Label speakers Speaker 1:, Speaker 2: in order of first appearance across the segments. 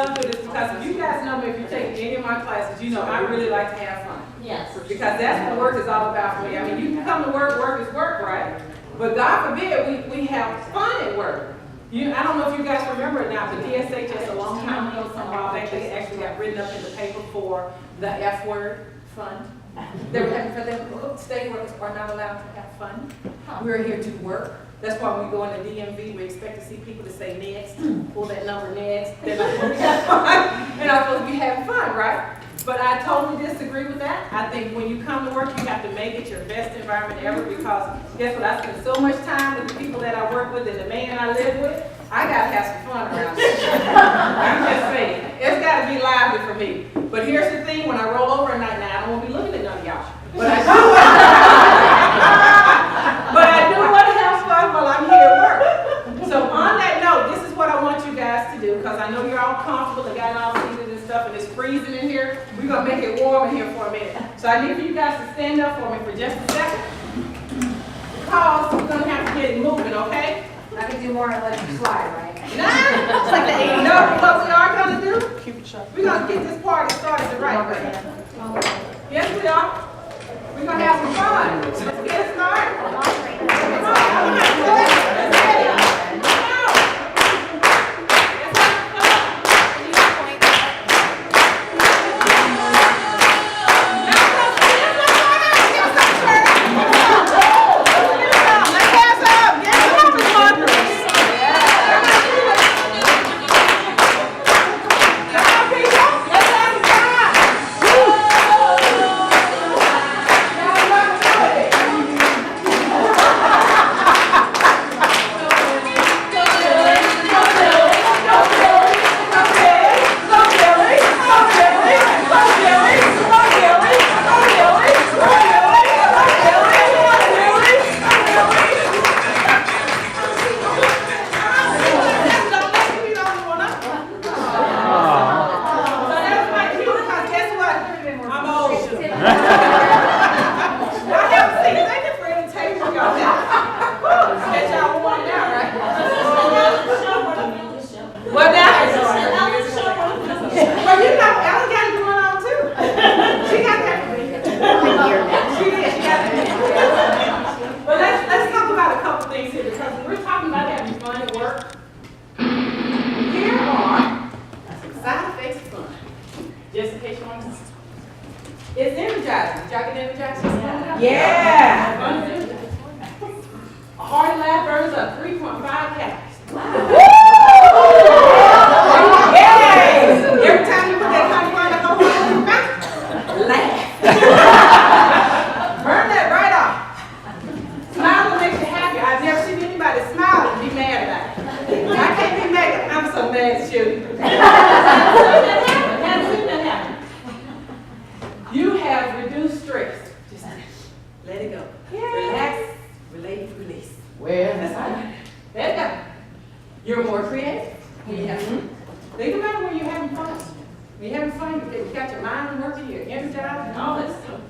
Speaker 1: love doing this because if you guys know me, if you take any of my classes, you know I really like to have fun.
Speaker 2: Yes.
Speaker 1: Because that's what work is all about for me. I mean, you can come to work, work is work, right? But God forbid we have fun at work. I don't know if you guys remember it now, but DSHS a long time ago, some while back, they actually got written up in the paper for the F word fund. They were having for them, state workers are not allowed to have fun. We're here to work. That's why when we go in the DMV, we expect to see people to say next, pull that number next. They're not supposed to have fun. They're not supposed to be having fun, right? But I totally disagree with that. I think when you come to work, you have to make it your best environment ever because guess what? I spend so much time with the people that I work with and the man I live with. I gotta have some fun around here. I'm just saying, it's gotta be lively for me. But here's the thing, when I roll over at night now, I don't want to be looking at none of y'all. But I do want to have fun while I'm here at work. So on that note, this is what I want you guys to do because I know you're all comfortable and got all seated and stuff and it's freezing in here. We're gonna make it warm in here for a minute. So I need for you guys to stand up for me for just a second. Because we're gonna have to get it moving, okay?
Speaker 2: I can do more and let you slide, right?
Speaker 1: Nah. It's like the 80s. No, what we are gonna do? Keep it sharp. We're gonna get this party started the right way. Yes, we are. We're gonna have some fun. Let's get it started. Come on, come on, go ahead. Let's get it. It's energizing. Did y'all get energized? Yeah. A hearty laugh burns up 3.5 calories. Wow. Yay! Every time you put that honey on the whole laugh. Burn that right off. Smile will make you happy. I've never seen anybody smile and be mad about it. I can't be mad. I'm so mad at you. You have reduced stress. Just let it go. Yeah. Relax, relate, release. Well, that's all. Let it go. You're more creative when you have fun. Think about it when you're having fun. When you're having fun, you got your mind working, you're energized, and all that stuff.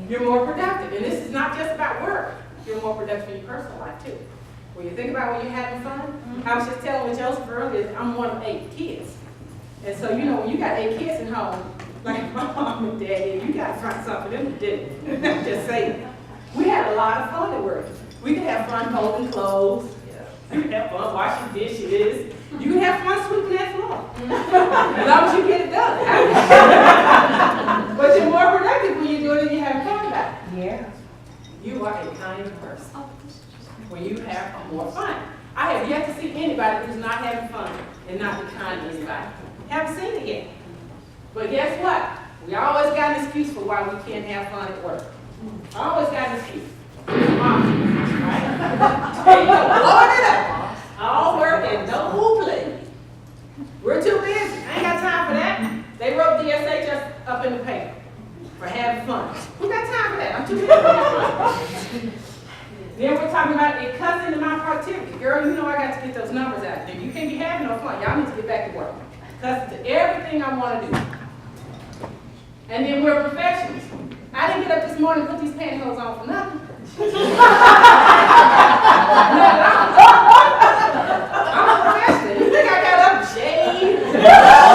Speaker 1: You're more productive. And this is not just about work. You're more productive in your personal life, too. When you think about when you're having fun, I was just telling Joseph earlier, I'm one of 8 kids. And so, you know, when you got 8 kids at home, like my mom and dad, you got to find something for them to do. I'm just saying. We had a lot of fun at work. We could have fun folding clothes. You could have fun washing dishes. You could have fun sweeping that floor. As long as you get it done. But you're more productive when you do it and you have fun about it.
Speaker 2: Yeah.
Speaker 1: You are a kind person when you have more fun. I have yet to see anybody who's not having fun and not be kind to anybody. Haven't seen it yet. But guess what? We always got an excuse for why we can't have fun at work. Always got an excuse. Right? There you go. Blowing it up. All work and no play. We're too busy. I ain't got time for that. They wrote DSHS up in the paper for having fun. Who got time for that? I'm too busy for that. Then we're talking about it cuts into my productivity. Girl, you know I got to get those numbers out there. You can't be having no fun. Y'all need to get back to work. Cuts into everything I want to do. And then we're perfectionists. I didn't get up this morning and put these pantyhose on for nothing. I'm a professional. You think I got up and shaved?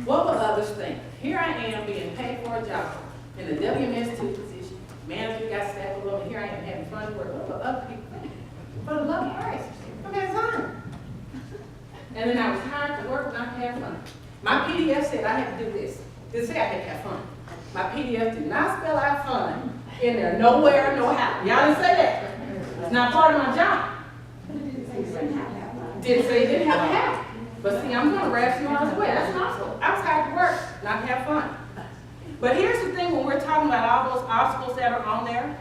Speaker 1: What will others think? Here I am being paid for a job in the WMS2 position. Manager got staff below me. Here I am having fun at work. What will other people think? For the love of Christ, I'm having fun. And then I was hired to work, not have fun. My PDF said I had to do this. It said I had to have fun. My PDF did not spell out fun in there, nowhere, no how. Y'all didn't say that. It's not part of my job. Didn't say it didn't have to have. But see, I'm going to rationalize away. That's possible. I was hired to work, not have fun. But here's the thing when we're talking about all those obstacles that are on there,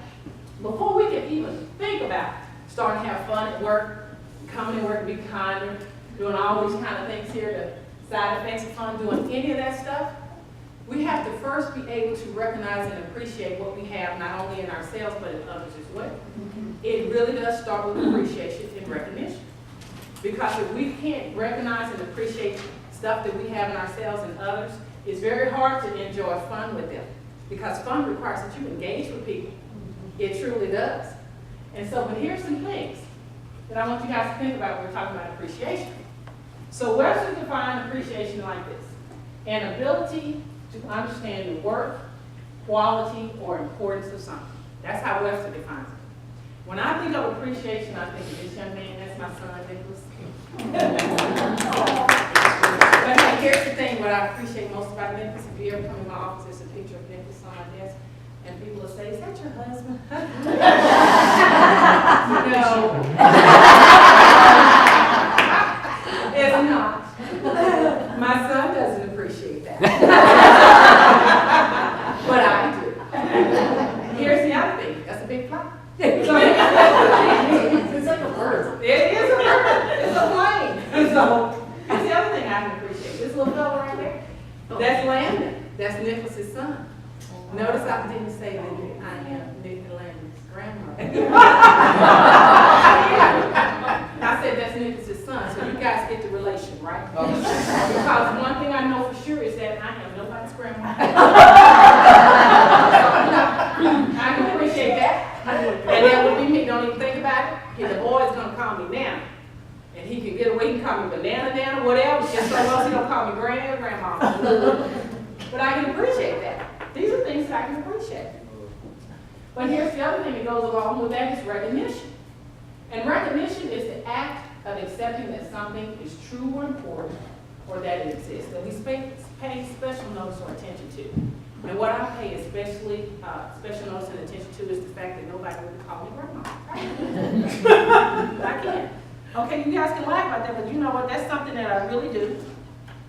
Speaker 1: before we can even think about starting to have fun at work, coming to work, be kinder, doing all these kind of things here, the side effects of fun, doing any of that stuff, we have to first be able to recognize and appreciate what we have, not only in ourselves, but in others as well. It really does start with appreciation and recognition. Because if we can't recognize and appreciate stuff that we have in ourselves and others, it's very hard to enjoy fun with them. Because fun requires that you engage with people. It truly does. And so, but here's some things that I want you guys to think about when we're talking about appreciation. So Webster defined appreciation like this: an ability to understand the worth, quality, or importance of something. That's how Webster defines it. When I think of appreciation, I think of this young man. That's my son, Nicholas. But hey, here's the thing, what I appreciate most about Nicholas, if you ever come in my office, there's a picture of Nicholas on my desk, and people will say, is that your husband? No. It's not. My son doesn't appreciate that. But I do. Here's the other thing. That's a big fly. It's like a bird. It is a bird. It's a plane. So, here's the other thing I can appreciate. This little fellow right there, that's Landon. That's Nicholas's son. Notice I didn't say that I am Nick Landon's grandmother. I said that's Nicholas's son, so you guys get the relation, right? Because one thing I know for sure is that I am nobody's grandmother. I can appreciate that. And that would be me. Don't even think about it. The boy's going to call me Nana. And he can get away. He can call me Banana Nana, whatever. Just so else he don't call me Grandma. But I can appreciate that. These are things that I can appreciate. But here's the other thing that goes along with that is recognition. And recognition is the act of accepting that something is true or important, or that it exists, that we pay special notice or attention to. And what I pay especially special notice and attention to is the fact that nobody would call me grandma. Right? I can't. Okay, you guys can laugh about that, but you know what? That's something that I really do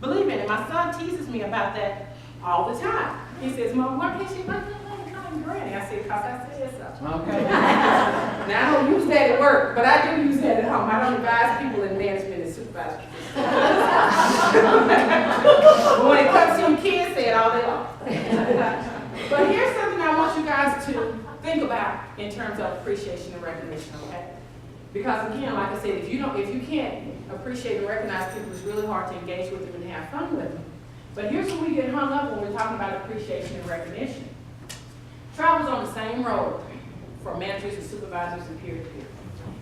Speaker 1: believe in. And my son teases me about that all the time. He says, Mom, why can't you call me granny? I said, because I said so. Okay. Now, I don't use that at work, but I do use that at home. I don't advise people in management and supervisors. But when it comes to them kids, say it all day long. But here's something I want you guys to think about in terms of appreciation and recognition, okay? Because again, like I said, if you can't appreciate and recognize people, it's really hard to engage with them and have fun with them. But here's where we get hung up when we're talking about appreciation and recognition. Travel's on the same road for managers and supervisors and peer-to-peer.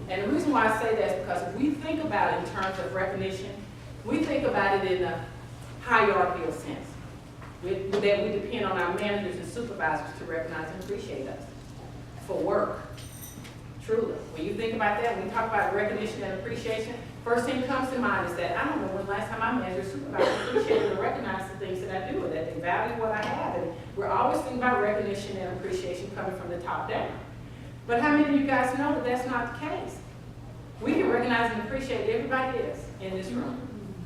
Speaker 1: And the reason why I say that is because if we think about it in terms of recognition, we think about it in a hierarchical sense. That we depend on our managers and supervisors to recognize and appreciate us for work. Truly. When you think about that, when you talk about recognition and appreciation, first thing that comes to mind is that I don't know when the last time my manager or supervisor appreciated and recognized the things that I do, or that they value what I have. And we're always thinking about recognition and appreciation coming from the top down. But how many of you guys know that that's not the case? We can recognize and appreciate everybody else in this room.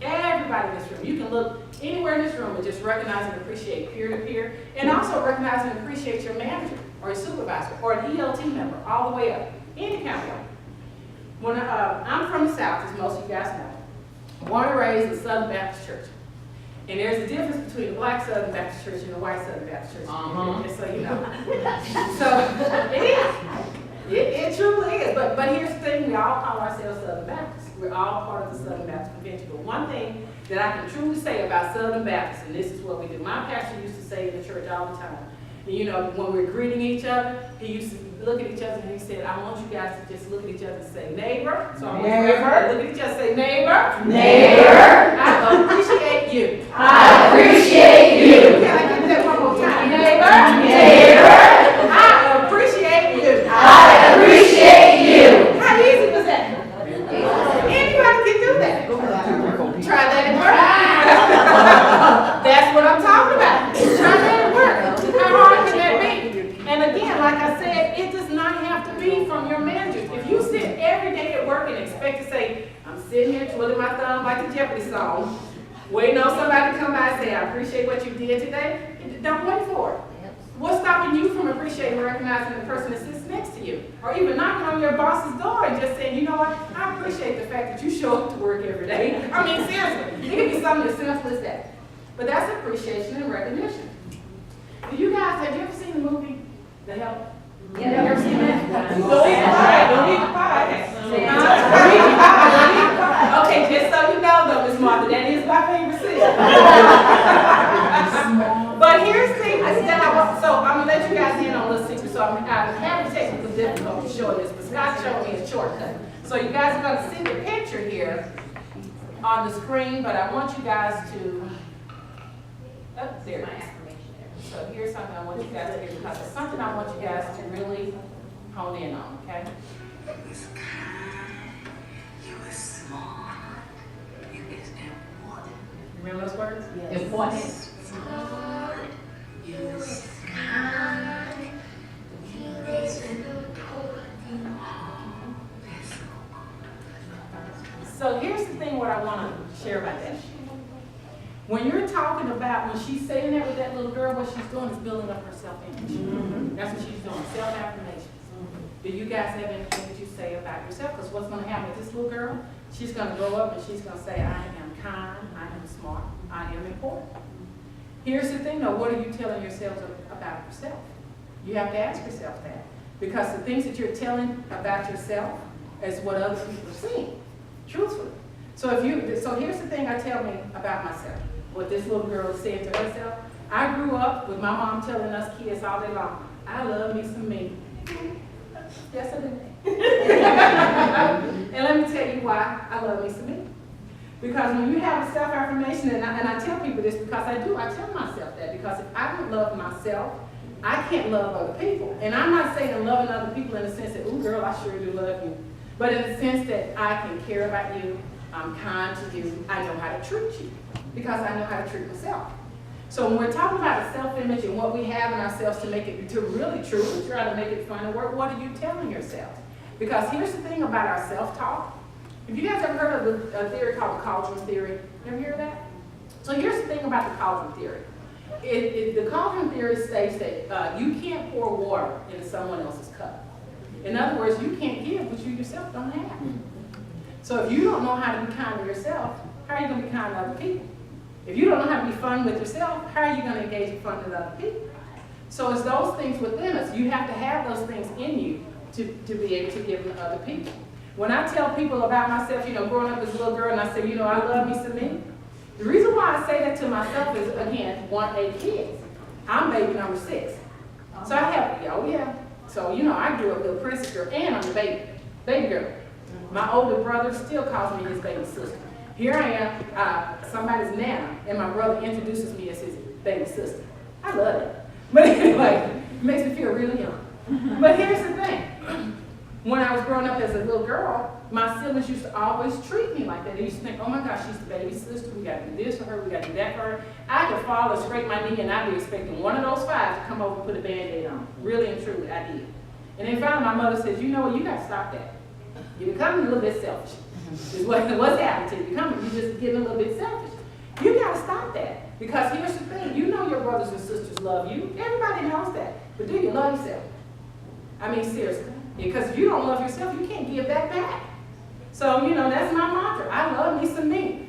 Speaker 1: Everybody in this room. You can look anywhere in this room and just recognize and appreciate peer-to-peer, and also recognize and appreciate your manager or your supervisor or an ELT member all the way up, any kind of way. When I'm from the South, as most of you guys know, born and raised in Southern Baptist Church. And there's a difference between the black Southern Baptist Church and the white Southern Baptist Church, just so you know. So it is. It truly is. But here's the thing, we all call ourselves Southern Baptists. We're all part of the Southern Baptist Convention. But one thing that I can truly say about Southern Baptists, and this is what we do. My pastor used to say in the church all the time, and you know, when we're greeting each other, he used to look at each other and he said, I want you guys to just look at each other and say, neighbor. So I'm neighbor. Look at each other and say, neighbor. Neighbor. I appreciate you. I appreciate this on, waiting on somebody to come by and say, I appreciate what you did today. Don't wait for it. What's stopping you from appreciating and recognizing the person that sits next to you? Or even knocking on your boss's door and just saying, you know what, I appreciate the fact that you show up to work every day. I mean, seriously, it can be something as simple as that. But that's appreciation and recognition. Do you guys, have you ever seen the movie, The Help? Yeah. Have you ever seen that? Don't eat the pie. Don't eat the pie. Okay, just so you know though, Miss Martha, that is my favorite scene. But here's the thing, so I'm gonna let you guys in on a little secret. So I'm having technical difficulty showing this, but Scott showed me a shortcut. So you guys are gonna see the picture here on the screen, but I want you guys to, oh, there it is. So here's something I want you guys to hear, because it's something I want you guys to really hone in on, okay?
Speaker 3: You was kind, you was smart, you was important.
Speaker 1: Remember those words?
Speaker 2: Yes.
Speaker 1: Important.
Speaker 3: Smart, you was kind, you was important.
Speaker 1: So here's the thing, what I want to share about that. When you're talking about, when she's saying that with that little girl, what she's doing is building up her self-image. That's what she's doing, self-affirmations. Do you guys have anything that you say about yourself? Because what's going to happen with this little girl, she's going to grow up and she's going to say, I am kind, I am smart, I am important. Here's the thing though, what are you telling yourselves about yourself? You have to ask yourself that. Because the things that you're telling about yourself is what other people are seeing, truthfully. So here's the thing I tell me about myself. What this little girl is saying to herself. I grew up with my mom telling us kids all day long, I love me some me. Yes, I do. And let me tell you why I love me some me. Because when you have a self-affirmation, and I tell people this because I do, I tell myself that. Because if I don't love myself, I can't love other people. And I'm not saying loving other people in the sense that, ooh, girl, I sure do love you. But in the sense that I can care about you, I'm kind to you, I know how to treat you. Because I know how to treat myself. So when we're talking about a self-image and what we have in ourselves to make it to really true, and try to make it fun and work, what are you telling yourself? Because here's the thing about our self-talk. Have you guys ever heard of a theory called the cauldron theory? Ever hear of that? So here's the thing about the cauldron theory. The cauldron theory states that you can't pour water into someone else's cup. In other words, you can't give what you yourself don't have. So if you don't know how to be kind to yourself, how are you going to be kind to other people? If you don't know how to be fun with yourself, how are you going to engage in fun with other people? So it's those things within us. You have to have those things in you to be able to give to other people. When I tell people about myself, growing up as a little girl, and I say, I love me some me. The reason why I say that to myself is, again, 8 kids. I'm baby number 6. So I have, oh yeah. So, I grew up a little princess girl, and I'm the baby girl. My older brother still calls me his baby sister. Here I am, somebody's nana, and my brother introduces me as his baby sister. I love it. But anyway, it makes me feel really young. But here's the thing. When I was growing up as a little girl, my siblings used to always treat me like that. They used to think, oh my gosh, she's the baby sister. We got to do this for her. We got to do that for her. I could fall and scrape my knee, and I'd be expecting one of those 5 to come over and put a Band-Aid on. Really and truly, I did. And then finally, my mother says, you know what, you got to stop that. You're becoming a little bit selfish. Is what's happening to you. You're just getting a little bit selfish. You got to stop that. Because here's the thing. You know your brothers and sisters love you. Everybody knows that. But do you love yourself? I mean, seriously. Because if you don't love yourself, you can't give that back. So, that's my mantra. I love me some me.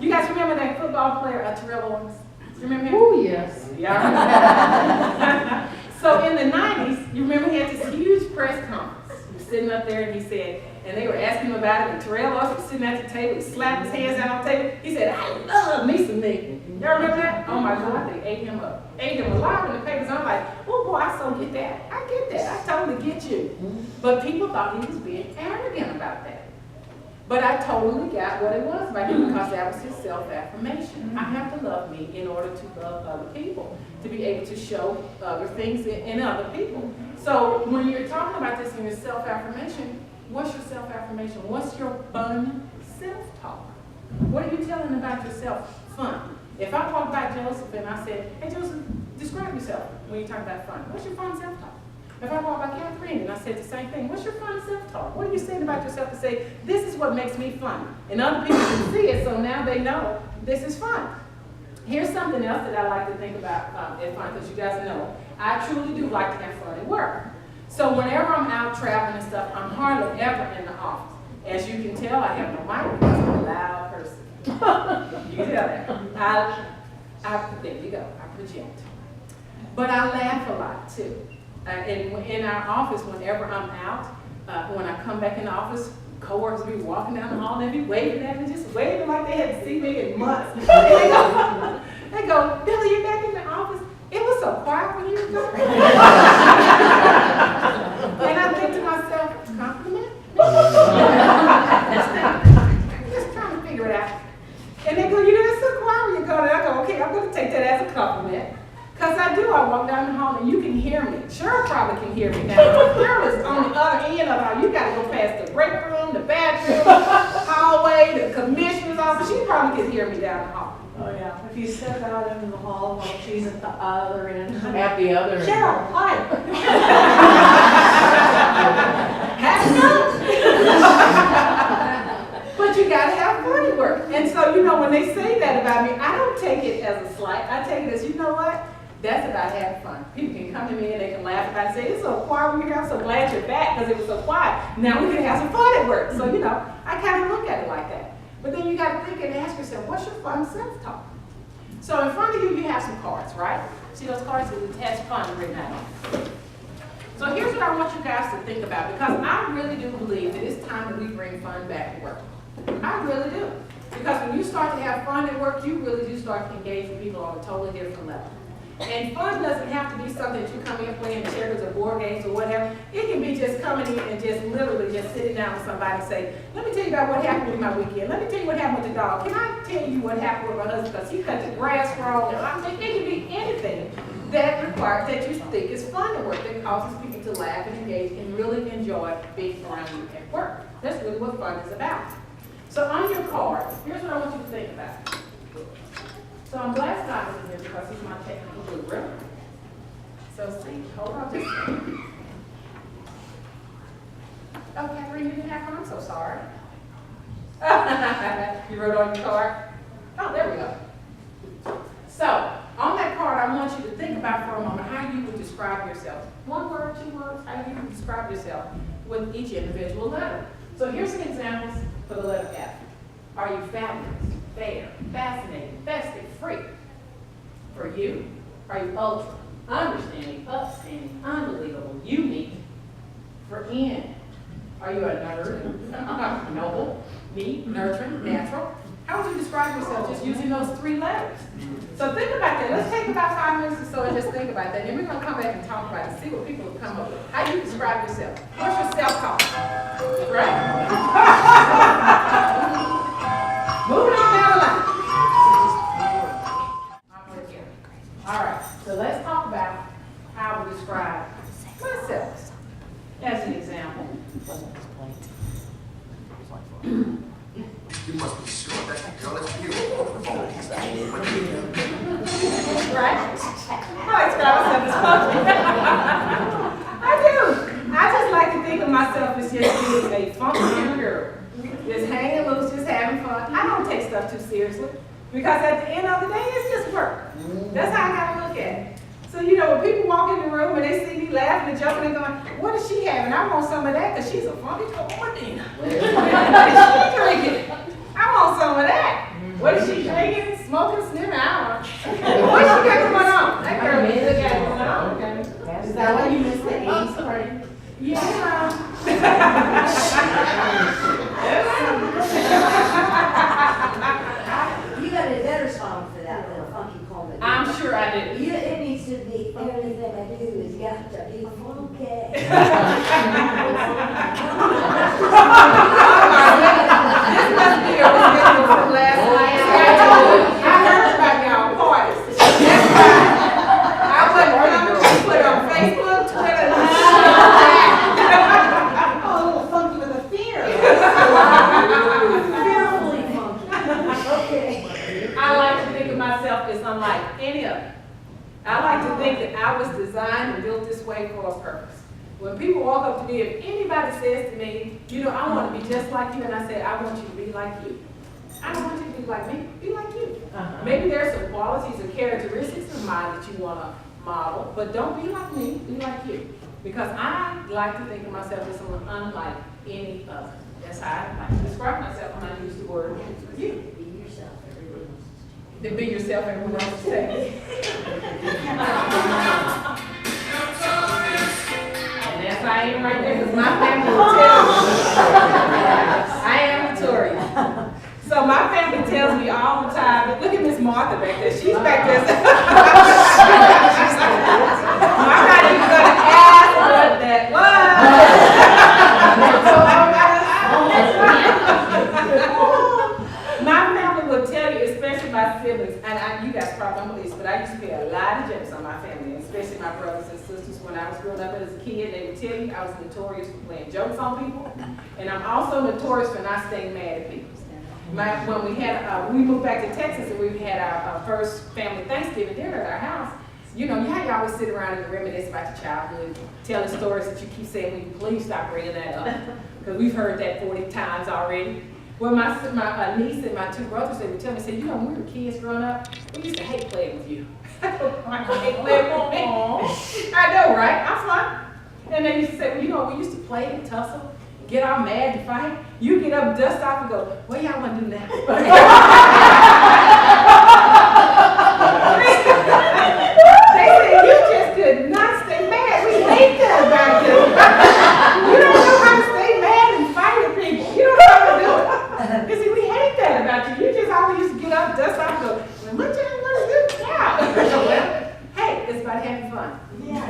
Speaker 1: You guys remember that football player, Terrell Owens? Remember him?
Speaker 2: Oh, yes.
Speaker 1: Yeah. So in the 90s, you remember he had this huge press conference. He was sitting up there and he said, and they were asking him about it, and Terrell Owens was sitting at the table, he slapped his hands out on the table. He said, I love me some me. Y'all remember that? Oh my God, they ate him up. Ate him alive in the papers. I'm like, oh boy, I so get that. I get that. I totally get you. But people thought he was being arrogant about that. But I totally got what it was about him, because that was his self-affirmation. I have to love me in order to love other people, to be able to show other things in other people. So when you're talking about this in your self-affirmation, what's your self-affirmation? What's your fun self-talk? What are you telling about yourself? Fun. If I walked by Joseph and I said, hey Joseph, describe yourself when you talk about fun. What's your fun self-talk? If I walk by Catherine and I said the same thing, what's your fun self-talk? What are you saying about yourself to say, this is what makes me fun? And other people can see it, so now they know this is fun. Here's something else that I like to think about at fun, because you guys know, I truly do like to have fun at work. So whenever I'm out traveling and stuff, I'm hardly ever in the office. As you can tell, I have no mic because I'm a loud person. You can tell that. There you go, I project. But I laugh a lot too. And in our office, whenever I'm out, when I come back in the office, coworkers will be walking down the hall and they'll be waving at me, just waving like they hadn't seen me in months. They go, Billie, you're back in the office? It was so quiet when you were gone. And I think to myself, compliment? Just trying to figure it out. And they go, you know, it's so quiet when you're gone. And I go, okay, I'm going to take that as a compliment. Because I do, I walk down the hall and you can hear me. Cheryl probably can hear me now. Cheryl is on the other end of how you got to go past the break room, the bathroom, hallway, the commissioner's office. She probably can hear me down the hall.
Speaker 2: Oh, yeah. If you step out into the hall while she's at the other end.
Speaker 4: At the other end.
Speaker 2: Cheryl, hi.
Speaker 1: But you got to have fun at work. And so, you know, when they say that about me, I don't take it as a slight. I take it as, you know what? That's about having fun. People can come to me and they can laugh about it and say, it's so quiet when you're here. I'm so glad you're back because it was so quiet. Now we can have some fun at work. So, you know, I kind of look at it like that. But then you got to think and ask yourself, what's your fun self-talk? So in front of you, you have some cards, right? See those cards that has fun written out on them. So here's what I want you guys to think about, because I really do believe that it's time that we bring fun back to work. I really do. Because when you start to have fun at work, you really do start to engage with people on a totally different level. And fun doesn't have to be something that you come in playing checkers or board games or whatever. It can be just coming in and just literally just sitting down with somebody and say, let me tell you about what happened with my weekend. Let me tell you what happened with the dog. Can I tell you what happened with my husband because he cut the grass wrong? I mean, it can be anything that requires, that you think is fun at work, that causes people to laugh and engage and really enjoy being around you at work. That's really what fun is about. So on your card, here's what I want you to think about. So I'm glad Scott is here because he's my technical guru. So see, hold on just a second. Oh, Catherine, you didn't have one? I'm so sorry. You wrote on your card? Oh, there we go. So, on that card, I want you to think about for a moment how you would describe yourself. 1 word, 2 words, how you would describe yourself with each individual letter. So here's some examples for the letter F. Are you fabulous, fair, fascinating, festive, free? For you, are you ultra, understanding, upstanding, unbelievable, unique? For N, are you a nerd, noble, neat, nurturing, natural? How would you describe yourself just using those 3 letters? So think about that. Let's take about 5 minutes or so and just think about that. And we're going to come back and talk about it and see what people have come up with. How do you describe yourself? What's your self-talk? Right? Moving on down the line. I'm right here. All right. So let's talk about how we describe myself. As an example.
Speaker 5: You must be sure that girl is beautiful.
Speaker 1: Right? I describe myself as funky. I do. I just like to think of myself as just being a funky little girl. Just hanging loose, just having fun. I don't take stuff too seriously. Because at the end of the day, it's just work. That's how I gotta look at it. So, you know, when people walk in the room and they see me laughing and jumping and going, what is she having? I want some of that because she's a funky woman. What is she drinking? I want some of that. What is she drinking? Smoking, sniffing? I don't know. What's she got going on? That girl really got going on.
Speaker 4: Is that why you missed the 80s party?
Speaker 1: Yeah.
Speaker 6: You got a better song for that than a funky comedy.
Speaker 1: I'm sure I do.
Speaker 6: It needs to be, everything I do has got to be funky.
Speaker 1: This must be a review from last night. I told you, I heard about y'all parties. That's right. I wasn't coming to put on Facebook, Twitter, and
Speaker 6: Oh, a little funky with a fear. Fearfully funky. Okay.
Speaker 1: I like to think of myself as unlike any of them. I like to think that I was designed and built this way for a purpose. When people walk up to me, if anybody says to me, you know, I want to be just like you, and I say, I want you to be like you. I don't want you to be like me, be like you. Maybe there's some qualities or characteristics of mine that you want to model, but don't be like me, be like you. Because I like to think of myself as someone unlike any other. That's how I like to describe myself when I use the word you.
Speaker 6: Be yourself, everyone else.
Speaker 1: Then be yourself, everyone else is saying. And that's I am right there, because my family will tell me. I am notorious. So my family tells me all the time, but look at Miss Martha back there. She's back there. I'm not even going to ask what that was. My family will tell you, especially my siblings, and you guys probably don't believe this, but I used to play a lot of jokes on my family, especially my brothers and sisters. When I was growing up as a kid, they would tell you I was notorious for playing jokes on people, and I'm also notorious for not staying mad at people. When we moved back to Texas and we had our first family Thanksgiving dinner at our house, you know, how you always sit around and reminisce about your childhood, telling stories that you keep saying, "Will you please stop bringing that up?" Because we've heard that 40 times already. Well, my niece and my two brothers, they would tell me, say, you know, when we were kids growing up, we used to hate playing with you. I hate playing with me. I know, right? I'm fine. And they used to say, well, you know, we used to play and tussle, get all mad and fight. You get up, dust off, and go, what y'all want to do now? They said, you just could not stay mad. We hate that about you. You don't know how to stay mad and fight with people. You don't know how to do it. They said, we hate that about you. You just always used to get up, dust off, and go, well, what y'all want to do now? Well, hey, it's about having fun. Yeah.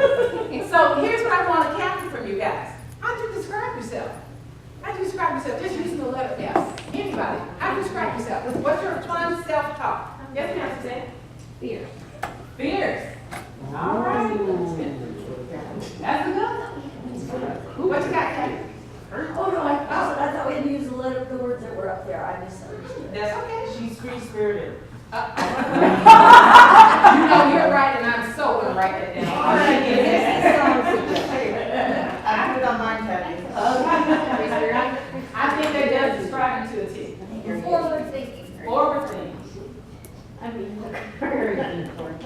Speaker 1: So here's what I want to capture from you guys. How'd you describe yourself? How'd you describe yourself? Just using the letter F. Anybody? How'd you describe yourself? What's your fun self-talk? Yes, ma'am, Suzanne?
Speaker 6: Fear.
Speaker 1: Fierce. All right. That's a good one. What you got, Kathy?
Speaker 6: Oh, no, I thought we had to use the words that were up there. I misunderstood.
Speaker 1: That's okay.
Speaker 4: She's free-spirited.
Speaker 1: You know you're right, and I'm so going to write that down.
Speaker 4: I put it on my tablet.
Speaker 1: I think that does describe you to a T.
Speaker 6: Forward thinking.
Speaker 1: Forward thinking.
Speaker 6: I mean, very important.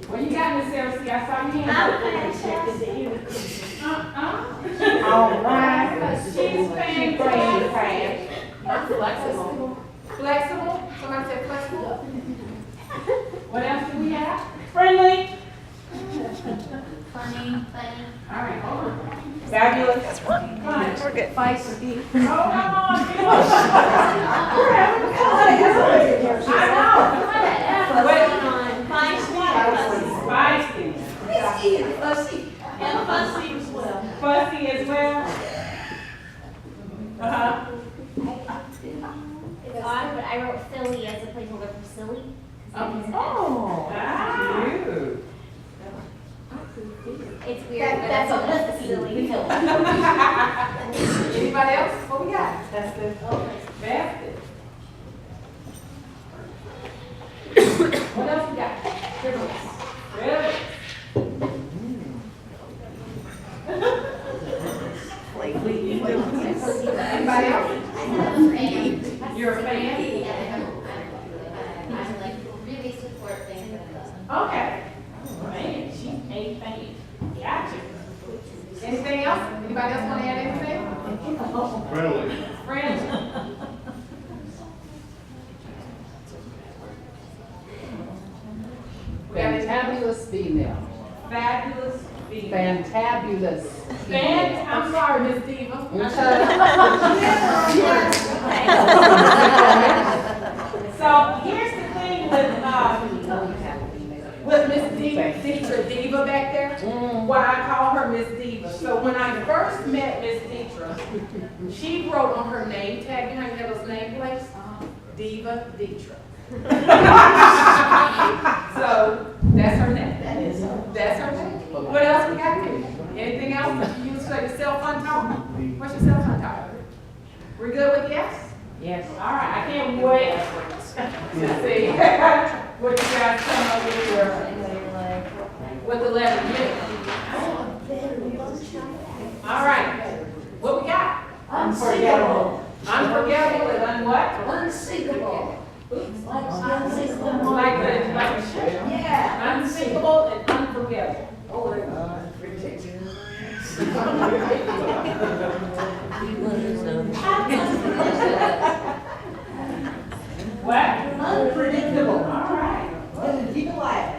Speaker 1: What you got, Miss Sarah? See, I saw your hand.
Speaker 4: All right.
Speaker 1: She's fantastic.
Speaker 4: I'm flexible.
Speaker 1: Flexible? Somebody said flexible? What else do we have?
Speaker 4: Friendly.
Speaker 3: Funny.
Speaker 1: All right, hold on.
Speaker 4: Fabulous.
Speaker 1: We're good.
Speaker 6: Feisty.
Speaker 1: Hold on. I know. Feisty.
Speaker 6: Fussy.
Speaker 2: And fussy as well.
Speaker 1: Fussy as well. Uh-huh.
Speaker 3: It's odd, but I wrote Philly as a placeholder for silly.
Speaker 4: Oh, cute.
Speaker 3: It's weird, but that's all that's silly.
Speaker 1: Anybody else? What we got?
Speaker 4: That's the.
Speaker 1: Basket. What else we got? Ribbons. Anybody else? You're a fan?
Speaker 3: Really support things.
Speaker 1: Okay. Man, she's a fan. Gotcha. Anything else? Anybody else want to add anything?
Speaker 5: Friendly.
Speaker 1: Friends? We got any
Speaker 7: Fantabulous female.
Speaker 1: fabulous female.
Speaker 7: Fantabulous.
Speaker 1: I'm sorry, Miss Diva. So here's the thing with Miss Diva back there, why I call her Miss Diva. So when I first met Miss Dietra, she wrote on her name tag, you know how you have those name plates? Diva Dietra. So that's her name. That's her name. What else we got here? Anything else that you use for your cell phone talk? What's your cell phone talk? We're good with yes?
Speaker 4: Yes.
Speaker 1: All right, I can't wait to see what you guys come up with the letter U. All right. What we got?
Speaker 6: Unsinkable.
Speaker 1: Unforgettable and what?
Speaker 6: Unsinkable. Like unsinkable.
Speaker 1: Like a ship.
Speaker 6: Yeah.
Speaker 1: Unsinkable and unforgettable.
Speaker 6: Oh,
Speaker 1: What?
Speaker 6: unpredictable.
Speaker 1: All right.
Speaker 6: Keep it light.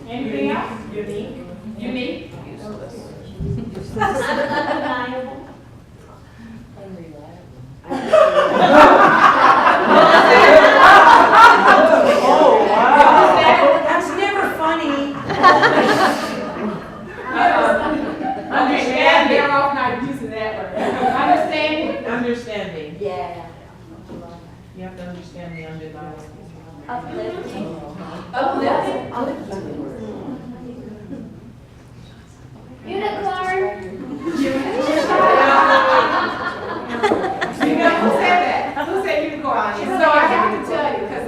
Speaker 1: Anything else? Unique. Unique?
Speaker 3: Undeniable.
Speaker 4: Oh, wow.
Speaker 2: That's never funny.
Speaker 1: Understand, they're off not using that word. Understanding?
Speaker 4: Understanding.
Speaker 6: Yeah.
Speaker 4: You have to understand the undeniable.
Speaker 3: Uplifting.
Speaker 1: Uplifting?
Speaker 3: Unicorn.
Speaker 1: You know, who said that? Who said unicorn? So I have to tell you, because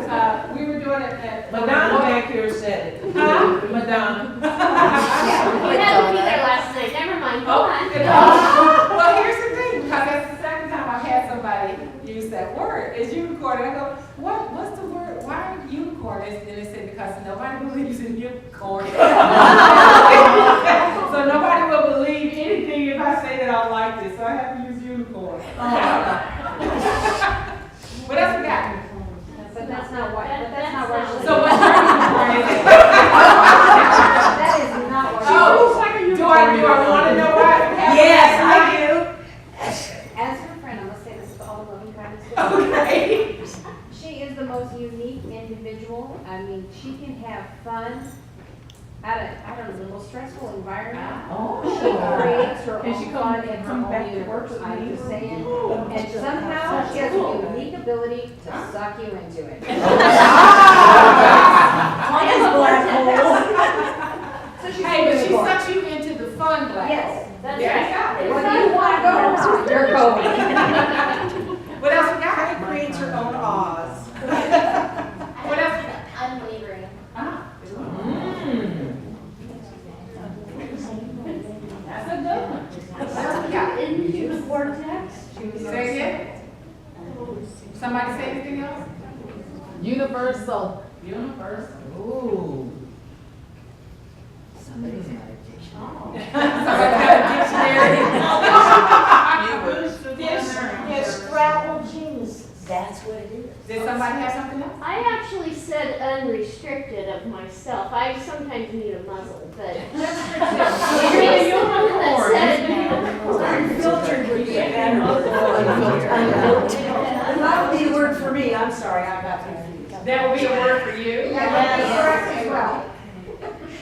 Speaker 1: we were doing it at.
Speaker 4: Madonna back here said it.
Speaker 1: Huh?
Speaker 4: Madonna.
Speaker 3: You had to be there last night. Never mind. Go on.
Speaker 1: Well, here's the thing, because that's the second time I've had somebody use that word. It's unicorn. And I go, what's the word? Why unicorn? And they said, because nobody believes in unicorn. So nobody will believe anything if I say that I like this. So I have to use unicorn. What else we got?
Speaker 2: But that's not what, but that's not what.
Speaker 1: So what's your unicorn? Is it?
Speaker 2: That is not what.
Speaker 1: Oh, do I want to know why?
Speaker 2: Yes, I do. As her friend, I'm gonna say this with all the loving kindness.
Speaker 1: Okay.
Speaker 2: She is the most unique individual. I mean, she can have fun at a, I don't know, the most stressful environment.
Speaker 4: Oh.
Speaker 2: She creates her
Speaker 4: Can she
Speaker 2: own
Speaker 4: come
Speaker 2: fun
Speaker 4: and
Speaker 2: in her
Speaker 4: come
Speaker 2: own
Speaker 4: back to work
Speaker 2: universe,
Speaker 4: with
Speaker 2: I'm
Speaker 4: me?
Speaker 2: just saying. And somehow she has a unique ability to suck you into it. So she's
Speaker 1: Hey, but she
Speaker 2: unicorn.
Speaker 1: sucks you into the fun black.
Speaker 2: Yes.
Speaker 3: That's
Speaker 1: There you
Speaker 3: right.
Speaker 1: go.
Speaker 2: Whether you want to go or not, you're going.
Speaker 1: What else we got?
Speaker 2: Creates her own Oz.
Speaker 1: What else?
Speaker 3: Unwavering.
Speaker 1: That's a good one. What else we got?
Speaker 3: Induced vortex.
Speaker 1: Say again? Somebody say anything else?
Speaker 7: Universal.
Speaker 1: Universe.
Speaker 4: Ooh.
Speaker 6: Somebody's got a dictionary.
Speaker 1: Somebody got a dictionary?
Speaker 6: Yes, travel geniuses. That's what it is.
Speaker 1: Did somebody have something else?
Speaker 3: I actually said unrestricted of myself. I sometimes need a muzzle, but.
Speaker 4: You're the unicorn.
Speaker 6: Unfiltered would be a better word. That would be a word for me, I'm sorry, I got confused.
Speaker 1: That would be a word for you?
Speaker 6: Correct as well.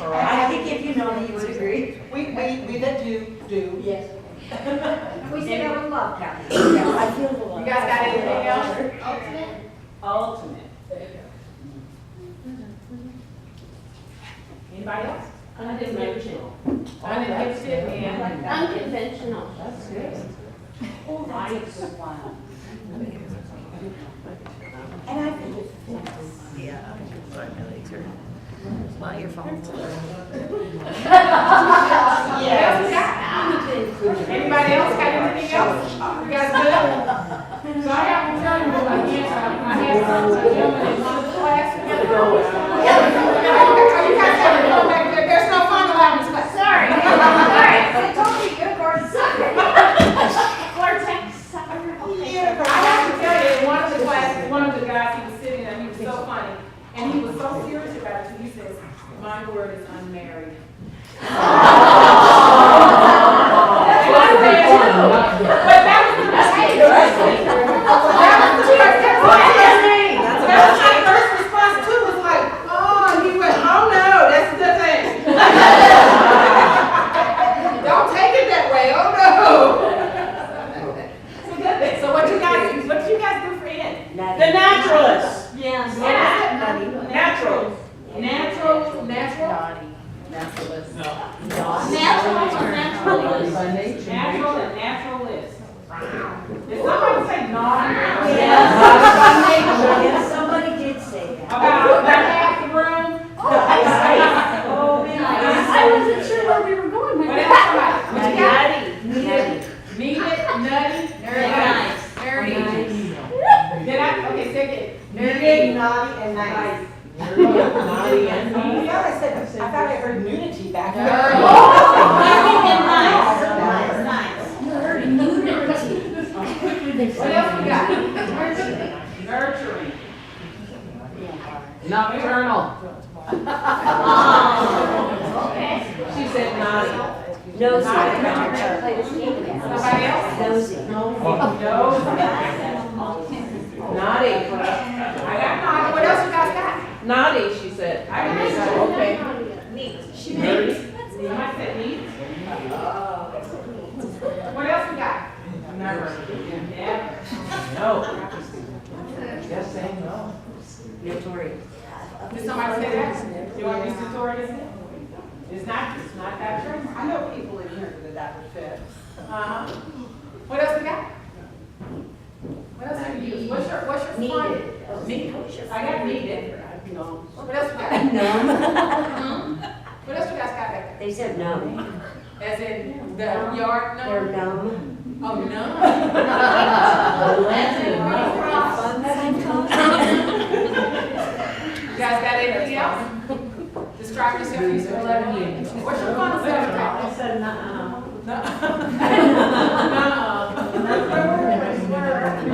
Speaker 8: I think if you know me, you would agree. We that do.
Speaker 6: Yes.
Speaker 2: We say that with love, Kathy.
Speaker 6: Yeah, I feel the love.
Speaker 1: You guys got anything else?
Speaker 3: Ultimate.
Speaker 1: Ultimate. There you go. Anybody else?
Speaker 3: Unconventional.
Speaker 1: Uninhibited and.
Speaker 3: Unconventional.
Speaker 4: That's good.
Speaker 6: And I think it fits.
Speaker 8: Yeah. Sorry, my legs hurt. Not your fault.
Speaker 1: Anybody else got anything else? You guys good? So I have to tell you, I had some gentlemen in one class together. You guys have to go back there. There's no fun allowed in this class.
Speaker 3: Sorry.
Speaker 2: I told you, you're going to suck.
Speaker 3: Vortex sucker.
Speaker 1: I have to tell you, in one of the classes, one of the guys, he was sitting there, he was so funny, and he was so serious about it, he says, my word is unmarried. And I said, but that was the mistake. That's my first response too, was like, oh, and he went, oh no, that's the thing. Don't take it that way, oh no. So what you guys do for Ed?
Speaker 4: The naturalists.
Speaker 6: Yes.
Speaker 4: Naturals.
Speaker 1: Natural.
Speaker 7: Naturalist.
Speaker 3: Natural or naturalist?
Speaker 7: By nature.
Speaker 1: Natural and naturalist. Did somebody say non?
Speaker 6: Yes, somebody did say that.
Speaker 1: About half the room?
Speaker 6: Oh, man.
Speaker 3: I wasn't sure where we were going.
Speaker 1: Say it.
Speaker 8: Nerdy, naughty, and nice.
Speaker 4: Naughty and
Speaker 8: I
Speaker 4: nice.
Speaker 8: thought I heard nudity back there.
Speaker 1: Nerdy. What else we got? Nurturing.
Speaker 7: Nocturnal.
Speaker 2: Okay.
Speaker 4: She said naughty.
Speaker 6: Nosy.
Speaker 1: Somebody else?
Speaker 6: Nosy.
Speaker 1: No.
Speaker 4: Naughty.
Speaker 1: I got naughty. What else you guys got?
Speaker 4: Naughty, she said.
Speaker 1: I got
Speaker 4: Okay.
Speaker 1: She needs. Somebody said needs. What else we got? Never. Yeah.
Speaker 4: No. Just saying no.
Speaker 6: Notorious.
Speaker 1: Did somebody say that? You want to be notorious? It's not that true.
Speaker 8: I know people in here that would fit.
Speaker 1: What else we got? What else have you used? What's your fun?
Speaker 6: Needed.
Speaker 1: I got needed.
Speaker 6: No.
Speaker 1: What else we got?
Speaker 6: Numb.
Speaker 1: What else you guys got back
Speaker 6: They said numb.
Speaker 1: there? As in the yard
Speaker 6: They're
Speaker 1: number?
Speaker 6: numb.
Speaker 1: Oh, no. You guys got anything else? Describe yourself using the letter E. What's your fun self-talk?
Speaker 8: I said nuh-uh.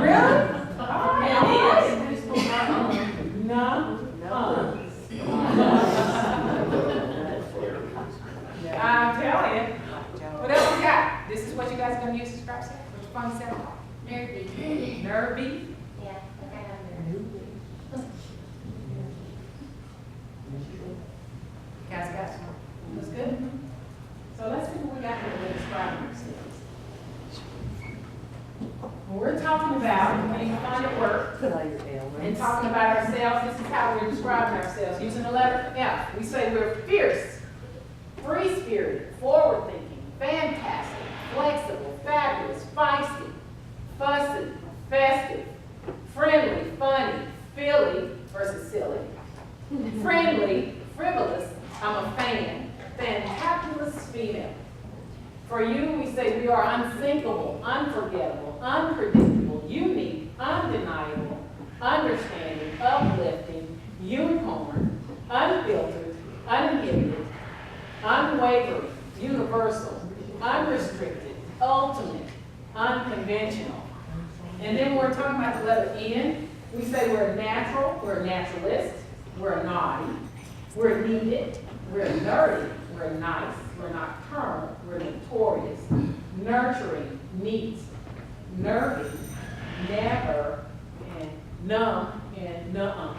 Speaker 1: Really? It is. No. I'm telling you. What else we got? This is what you guys are going to use to describe yourself? What's your fun self-talk?
Speaker 2: Nerdy.
Speaker 1: Nervy.
Speaker 2: Yeah, I kind of nerdy.
Speaker 1: Guys got some? That's good? So let's see what we got here to describe ourselves. When we're talking about being fun at work
Speaker 6: Put all your ailments.
Speaker 1: and talking about ourselves, this is how we're describing ourselves. Using the letter F, we say we're fierce, free-spirited, forward-thinking, fantastic, flexible, fabulous, feisty, fussy, festive, friendly, funny, Philly versus silly, friendly, frivolous, I'm a fan, fantabulous female. For you, we say we are unthinkable, unforgettable, unpredictable, unique, undeniable, understanding, uplifting, unicorn, unfiltered, uninhibited, unwavering, universal, unrestricted, ultimate, unconventional. And then when we're talking about the letter N, we say we're a natural, we're a naturalist, we're a naughty, we're needed, we're nerdy, we're nice, we're nocturnal, we're notorious, nurturing, neat, nervy, never, and numb, and nuh-uh.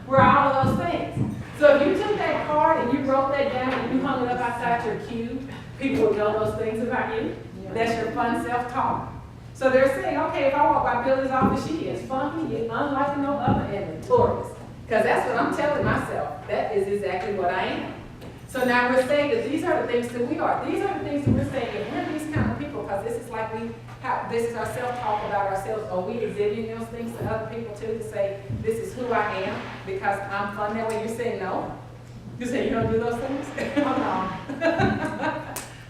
Speaker 1: We're all of those things. So if you took that card and you wrote that down and you hung it up outside your cube, people would know those things about you. That's your fun self-talk. So they're saying, okay, if I walk by Billie's office, she is funky, unlike no other, and notorious. Because that's what I'm telling myself. That is exactly what I am. So now we're saying that these are the things that we are. These are the things that we're saying. If we're these kind of people, because this is like this is our self-talk about ourselves. Are we exhibiting those things to other people too, to say, this is who I am because I'm fun that way? You're saying no? You say you don't do those things?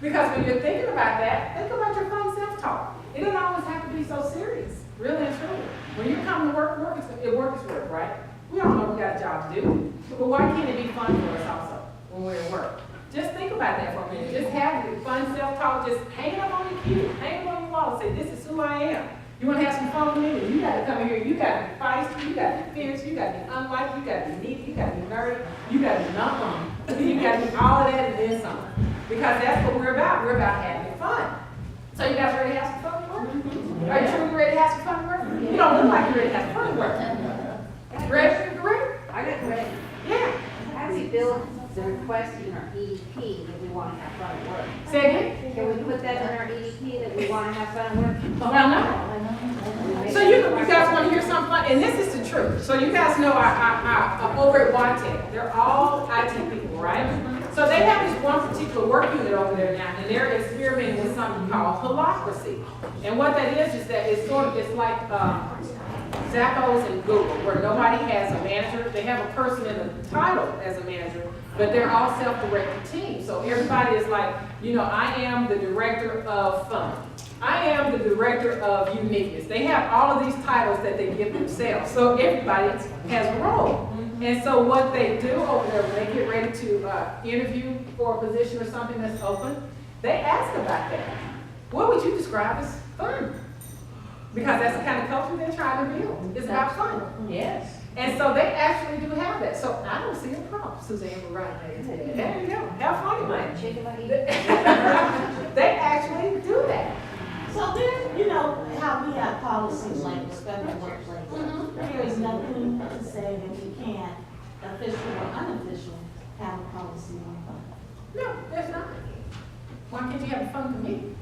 Speaker 1: Because when you're thinking about that, think about your fun self-talk. It doesn't always have to be so serious, really and truly. When you come to work is work, right? We all know we got a job to do. But why can't it be fun for us also when we're at work? Just think about that for a minute. Just have your fun self-talk, just hang it up on your cube, hang it on your wall and say, this is who I am. You want to have some fun with me? You got to come in here, you got to be feisty, you got to be fierce, you got to be unlike, you got to be neat, you got to be nerdy, you got to be nothing. You got to be all of that and then some. Because that's what we're about. We're about having fun. So you guys ready to have some fun at work? Are you truly ready to have some fun at work? You don't look like you're ready to have fun at work. Ready for your career?
Speaker 2: I got ready.
Speaker 1: Yeah.
Speaker 2: How do we build the request in our EDP that we want to have fun at work?
Speaker 1: Say again?
Speaker 2: Can we put that in our EDP that we want to have fun at work?
Speaker 1: Well, no. So you guys want to hear something fun? And this is the truth. So you guys know our over at YTech, they're all IT people, right? So they have this one particular work unit over there now, and they're experimenting with something called holacracy. And what that is that it's sort of, it's like Zappos and Google, where nobody has a manager. They have a person in the title as a manager, but they're all self-directed teams. So everybody is like, you know, I am the director of fun. I am the director of uniqueness. They have all of these titles that they give themselves. So everybody has a role. And so what they do over there, when they get ready to interview for a position or something that's open, they ask about that. What would you describe as fun? Because that's the kind of culture they're trying to build. It's about fun.
Speaker 4: Yes.
Speaker 1: And so they actually do have that. So I don't see a problem, Suzanne, for right there. There you go. Have fun, man. They actually do that.
Speaker 9: So then, you know, how we have policies like respect the workplace. There is nothing to say that we can't, official or unofficial, have a policy on fun.
Speaker 1: No, there's not. Why can't you have a fun committee?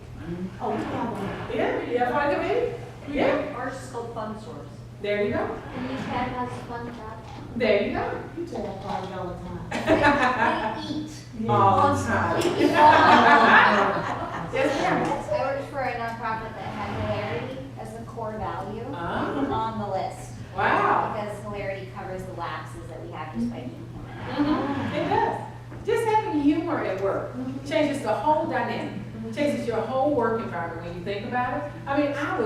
Speaker 9: Oh, we have one.
Speaker 1: Yeah, you have a fun committee? Yeah.
Speaker 2: Ours is called Fun Source.
Speaker 1: There you go.
Speaker 3: And you can have fun time.
Speaker 1: There you go.
Speaker 9: You tell that party all the time.
Speaker 3: We eat.
Speaker 1: All the time. Yes, ma'am.
Speaker 10: I worked for a nonprofit that had hilarity as a core value
Speaker 1: Ah.
Speaker 10: on the list.
Speaker 1: Wow.
Speaker 10: Because hilarity covers the lapses that we have just by being human.
Speaker 1: It does. Just having humor at work changes the whole dynamic. Changes your whole work environment when you think about it. I mean, I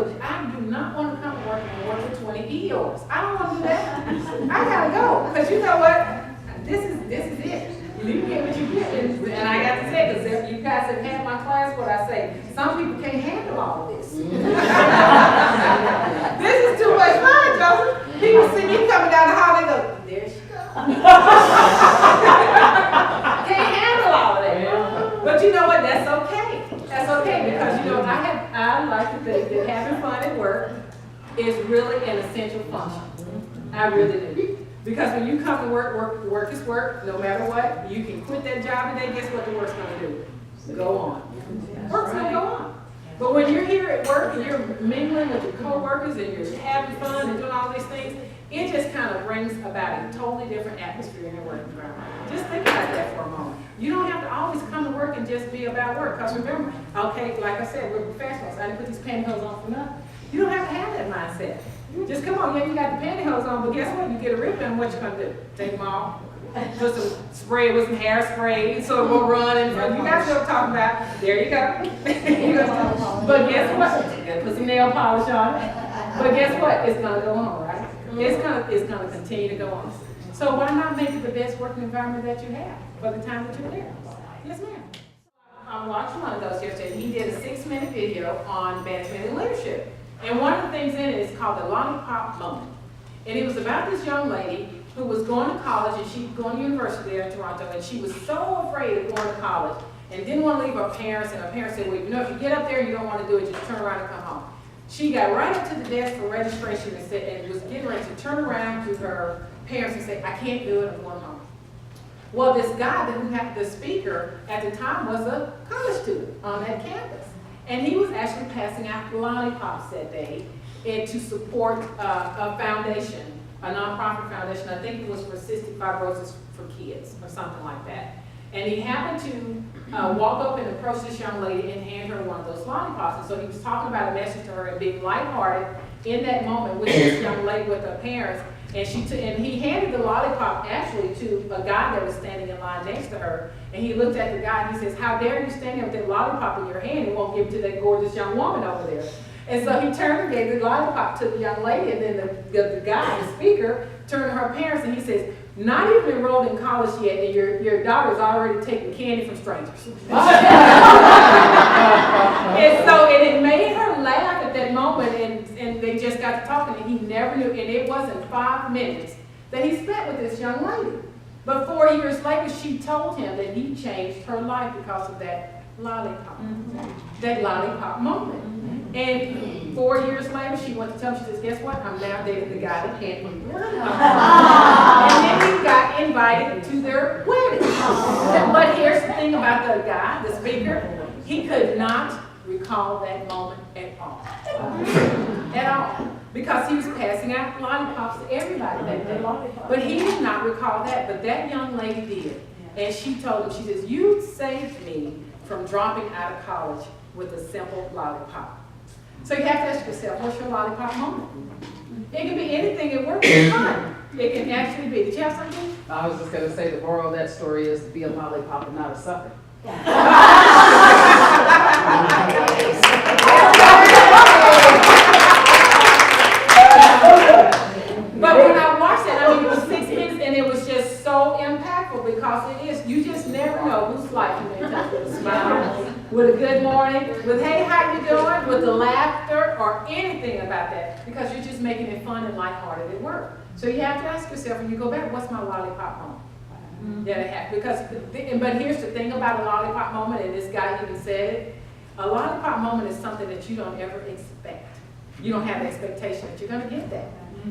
Speaker 1: do not want to come to work and work with 20 EOs. I don't want to do that. I gotta go. Because you know what? This is it. You get what you get. And I got to say, because you guys have had my class, what I say, some people can't handle all of this. This is too much fun, Joseph. People see me coming down the hall, they go, there she goes. Can't handle all of that. But you know what? That's okay. That's okay, because you know, I like to think that having fun at work is really an essential function. I really do. Because when you come to work is work, no matter what. You can quit that job today, guess what the work's gonna do? Go on. Work's gonna go on. But when you're here at work and you're mingling with your co-workers and you're having fun and doing all these things, it just kind of brings about a totally different atmosphere in your work environment. Just think about that for a moment. You don't have to always come to work and just be about work. Because remember, okay, like I said, we're professionals. I didn't put these pantyhose on for nothing. You don't have to have that mindset. Just come on, yeah, you got the pantyhose on, but guess what? You get a ribbon, what you gonna do? Take them off, put some spray with some hairspray, so it will run, and you guys know what I'm talking about. There you go. But guess what? Put some nail polish on it. But guess what? It's gonna go on, right? It's gonna continue to go on. So why not make it the best working environment that you have for the time that you're there? Yes, ma'am. I watched one of those yesterday. He did a 6-minute video on management and leadership. And one of the things in it is called the lollipop moment. And it was about this young lady who was going to college, and she was going to university there in Toronto, and she was so afraid of going to college and didn't want to leave her parents, and her parents said, well, you know, if you get up there and you don't want to do it, just turn around and come home. She got right up to the desk for registration and said, and was getting ready to turn around to her parents and say, I can't do it, I'm going home. Well, this guy who had the speaker at the time was a college student on that campus. And he was actually passing out lollipops that day and to support a foundation, a nonprofit foundation. I think it was for cystic fibrosis for kids or something like that. And he happened to walk up and approach this young lady and hand her one of those lollipops. And so he was talking about a message to her and being lighthearted in that moment with this young lady with her parents. And he handed the lollipop actually to a guy that was standing in line next to her. And he looked at the guy and he says, how dare you stand there with that lollipop in your hand and won't give it to that gorgeous young woman over there. And so he turned and gave the lollipop to the young lady, and then the guy, the speaker, turned to her parents and he says, not even enrolled in college yet, and your daughter's already taking candy from strangers. And so it made her laugh at that moment, and they just got to talking, and he never knew, and it wasn't 5 minutes that he spent with this young lady. But 4 years later, she told him that he changed her life because of that lollipop, that lollipop moment. And 4 years later, she went to tell him, she says, guess what? I'm now dating the guy that can't believe it. And then he got invited to their wedding. But here's the thing about the guy, the speaker, he could not recall that moment at all. At all. Because he was passing out lollipops to everybody that day. But he did not recall that, but that young lady did. And she told him, she says, you saved me from dropping out of college with a simple lollipop. So you have to ask yourself, what's your lollipop moment? It can be anything at work, it's fun. It can actually be. Did you have something?
Speaker 7: I was just gonna say the moral of that story is to be a lollipop and not a sucker.
Speaker 1: But when I watched it, I mean, it was 6 minutes and it was just so impactful because it is, you just never know whose life you may touch with a smile, with a good morning, with hey, how you doing, with the laughter or anything about that because you're just making it fun and lighthearted at work. So you have to ask yourself when you go back, what's my lollipop moment? That I have, because, but here's the thing about a lollipop moment, and this guy even said it, a lollipop moment is something that you don't ever expect. You don't have the expectation that you're gonna get that.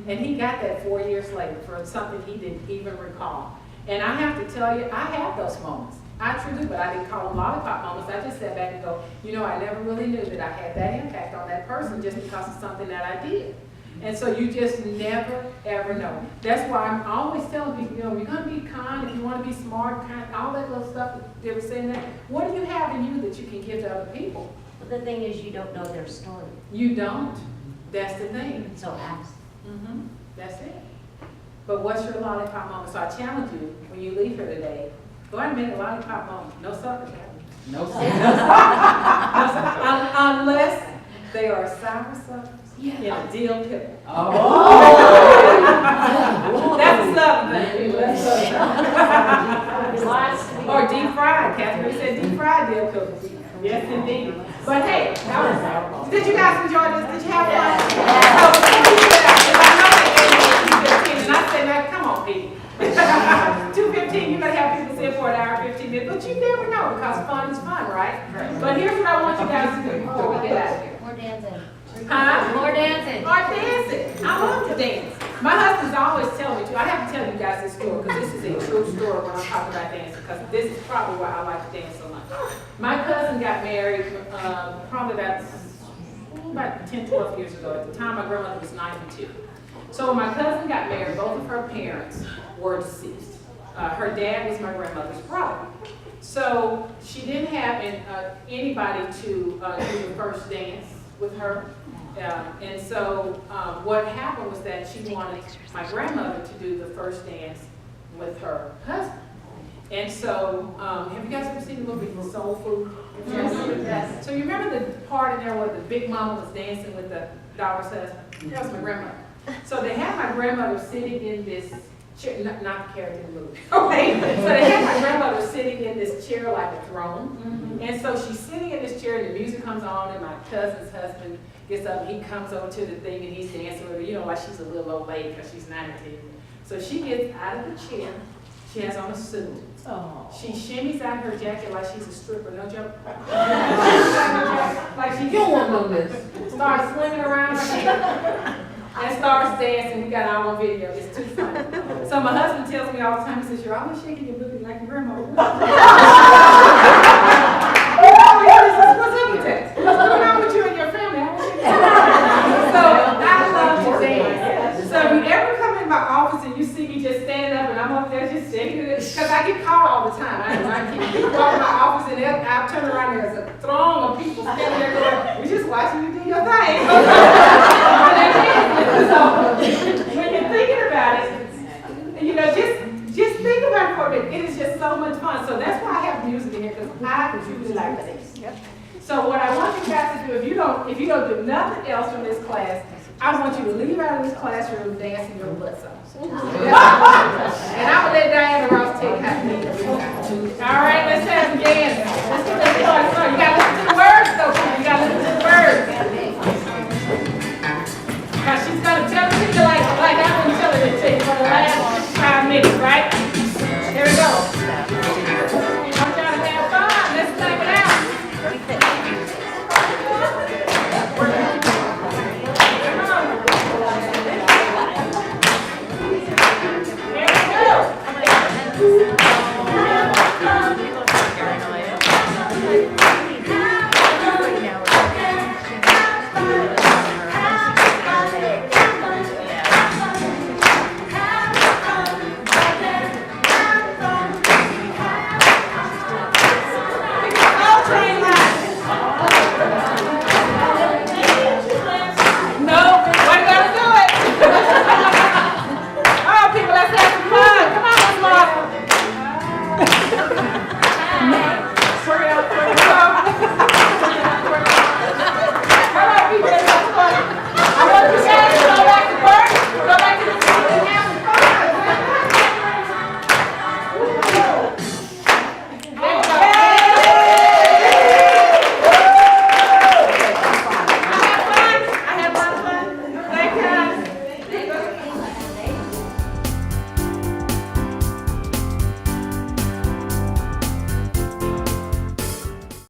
Speaker 1: And he got that 4 years later for something he didn't even recall. And I have to tell you, I have those moments. I truly do, but I didn't call them lollipop moments. I just sat back and go, you know, I never really knew that I had that impact on that person just because of something that I did. And so you just never, ever know. That's why I'm always telling people, you know, you're gonna be kind, if you wanna be smart, kind, all that little stuff that they were saying that. What do you have in you that you can give to other people?
Speaker 6: But the thing is, you don't know their story,
Speaker 1: You don't. That's the thing.
Speaker 6: so ask.
Speaker 1: That's it. But what's your lollipop moment? So I challenge you, when you leave here today, go ahead and make a lollipop moment. No suckers,
Speaker 7: No sucker.
Speaker 1: unless they are sour suckers in a dill pickle.
Speaker 7: Oh.
Speaker 1: That's a southern thing.
Speaker 2: Last week.
Speaker 1: Or deep fried. Catherine said deep fried dill pickles. Yes, indeed. But hey, did you guys enjoy this? Did you have fun? So, and I said, now, come on, Pete. 2:15, you better have people sit for an hour, 15 minutes, but you never know because fun is fun, right? But here's what I want you guys to do before we get out of here.
Speaker 10: More dancing.
Speaker 1: Huh?
Speaker 2: More dancing.
Speaker 1: Or dancing. I love to dance. My husband's always telling me to. I have to tell you guys this story because this is a true story when I'm talking about dancing because this is probably why I like to dance so much. My cousin got married probably about 10, 12 years ago. At the time, my grandmother was 92. So when my cousin got married, both of her parents were deceased. Her dad was my grandmother's brother. So she didn't have anybody to do the first dance with her. And so what happened was that she wanted my grandmother to do the first dance with her husband. And so, have you guys ever seen the movie Soul Food? Yes. So you remember the part in there where the big mama was dancing with the daughter's husband? That was my grandmother. So they had my grandmother sitting in this chair, not the character in the movie, okay? So they had my grandmother sitting in this chair like a throne. And so she's sitting in this chair and the music comes on and my cousin's husband gets up and he comes over to the thing and he's dancing with her, you know, like she's a little old lady because she's 92. So she gets out of the chair, she has on a suit.
Speaker 7: Oh.
Speaker 1: She shimmies out her jacket like she's a stripper, no joke. Like she
Speaker 7: You won't know this.
Speaker 1: starts swinging around and starts dancing. We got our own video. It's too funny. So my husband tells me all the time, he says, you're always shaking your booty like your grandma. What's up with that? What's going on with you and your family? So I love to dance. So if you ever come in my office and you see me just stand up and I'm up there just shaking it, because I get caught all the time. I keep walking my office and I'll turn around and there's a throng of people standing there going, we're just watching you do your thing. So when you're thinking about it, you know, just think about it for a minute. It is just so much fun. So that's why I have music in here because I truly like this. So what I want you guys to do, if you don't do nothing else from this class, I want you to leave out of this classroom dancing your butts off. And I would let Diana